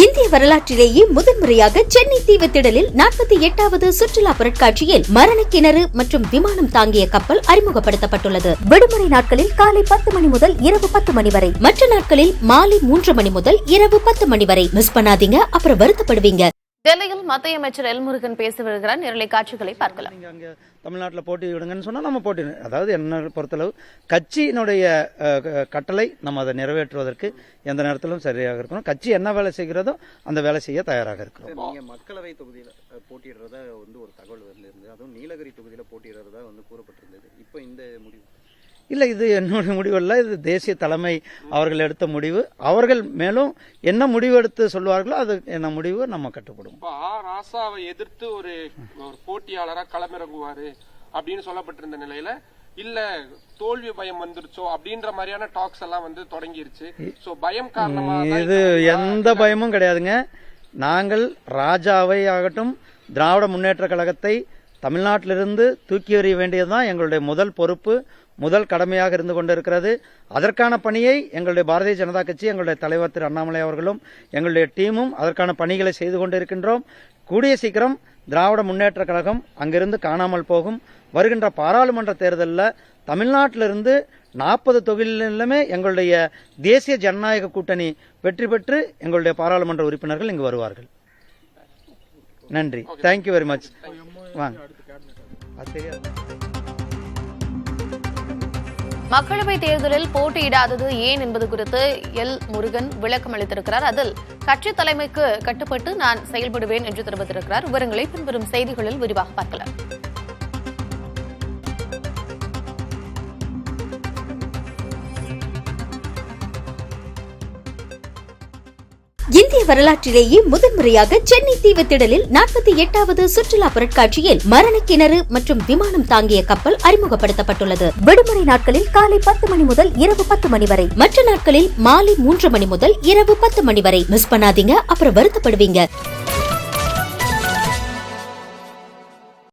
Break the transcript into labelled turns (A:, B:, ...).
A: இந்திய வரலாற்றிலேயே முதன்முறையாக சென்னை தீவுத்திடலில் 48வது சுற்றுலா பொருட்காட்சியில் மரணக்கிணறு மற்றும் விமானம் தாங்கிய கப்பல் அறிமுகப்படுத்தப்பட்டுள்ளது. விடுமுறை நாட்களில் காலை 10 மணி முதல் இரவு 10 மணி வரை, மற்ற நாட்களில் மாலை 3 மணி முதல் இரவு 10 மணி வரை. மிஸ் பண்ணாதீங்க, அப்புறம் வருத்தப்படுவீங்க.
B: டெல்லியில் மத்திய அமைச்சர் எல் முருகன் பேசி வருகிறார். நேரலை காட்சிகளை பார்க்கலாம்.
C: அங்கே தமிழ்நாட்டில் போட்டி விடுங்கன்னு சொன்னால் நம்ம போட்டி, அதாவது என்ன பொறுத்தளவு கட்சியினுடைய கட்டளை நம்ம அதை நிறைவேற்றுவதற்கு எந்த நேரத்திலும் சரியாக இருக்கணும். கட்சி என்ன வேலை செய்கிறதோ அந்த வேலை செய்ய தயாராக இருக்கிறோம்.
D: நீங்கள் மக்களவை தொகுதியில் போட்டியிடுறதா ஒரு தகவல் இருந்தது, அதுவும் நீலகிரி தொகுதியில் போட்டியிடுறதா கூறப்பட்டிருந்தது. இப்போ இந்த முடிவு
C: இல்லை, இது என்னுடைய முடிவு அல்ல, இது தேசிய தலைமை அவர்கள் எடுத்த முடிவு. அவர்கள் மேலும் என்ன முடிவு எடுத்து சொல்வார்களோ அது என்ன முடிவு நம்ம கட்டுப்படும்.
E: ராசாவை எதிர்த்து ஒரு போட்டியாளராக களமிறங்குவாரு அப்படின்னு சொல்லப்பட்டிருந்த நிலையில இல்ல தோல்வி பயம் வந்துருச்சோ அப்படின்ற மாதிரியான டாக்ஸ் எல்லாம் தொடங்கிருச்சு. சோ பயம் காரணமா
C: இது எந்த பயமும் கிடையாதுங்க. நாங்கள் ராஜாவை ஆகட்டும் திராவிட முன்னேற்ற கழகத்தை தமிழ்நாட்டிலிருந்து தூக்கி எறிய வேண்டியதுதான் எங்களுடைய முதல் பொறுப்பு, முதல் கடமையாக இருந்து கொண்டிருக்கிறது. அதற்கான பணியை எங்களுடைய பாரதிய ஜனதா கட்சி, எங்களுடைய தலைவர் திரு அண்ணாமலை அவர்களும் எங்களுடைய டீமும் அதற்கான பணிகளை செய்து கொண்டிருக்கின்றோம். கூடிய சீக்கிரம் திராவிட முன்னேற்ற கழகம் அங்கிருந்து காணாமல் போகும். வருகின்ற பாராளுமன்ற தேர்தலில் தமிழ்நாட்டிலிருந்து 40 தொகுதிகளிலுமே எங்களுடைய தேசிய ஜனநாயக கூட்டணி வெற்றி பெற்று எங்களுடைய பாராளுமன்ற உறுப்பினர்கள் இங்கு வருவார்கள். நன்றி, தேங்க்யூ வெரி மச். வாங்க.
B: மக்களவை தேர்தலில் போட்டியிடாதது ஏன் என்பது குறித்து எல் முருகன் விளக்கம் அளித்திருக்கிறார். அதில் கட்சி தலைமைக்கு கட்டுப்பட்டு நான் செயல்படுவேன் என்று தெரிவித்திருக்கிறார். விவரங்களை பின்வரும் செய்திகளில் விரிவாக பார்க்கலாம்.
A: இந்திய வரலாற்றிலேயே முதன்முறையாக சென்னை தீவுத்திடலில் 48வது சுற்றுலா பொருட்காட்சியில் மரணக்கிணறு மற்றும் விமானம் தாங்கிய கப்பல் அறிமுகப்படுத்தப்பட்டுள்ளது. விடுமுறை நாட்களில் காலை 10 மணி முதல் இரவு 10 மணி வரை, மற்ற நாட்களில் மாலை 3 மணி முதல் இரவு 10 மணி வரை. மிஸ் பண்ணாதீங்க, அப்புறம் வருத்தப்படுவீங்க.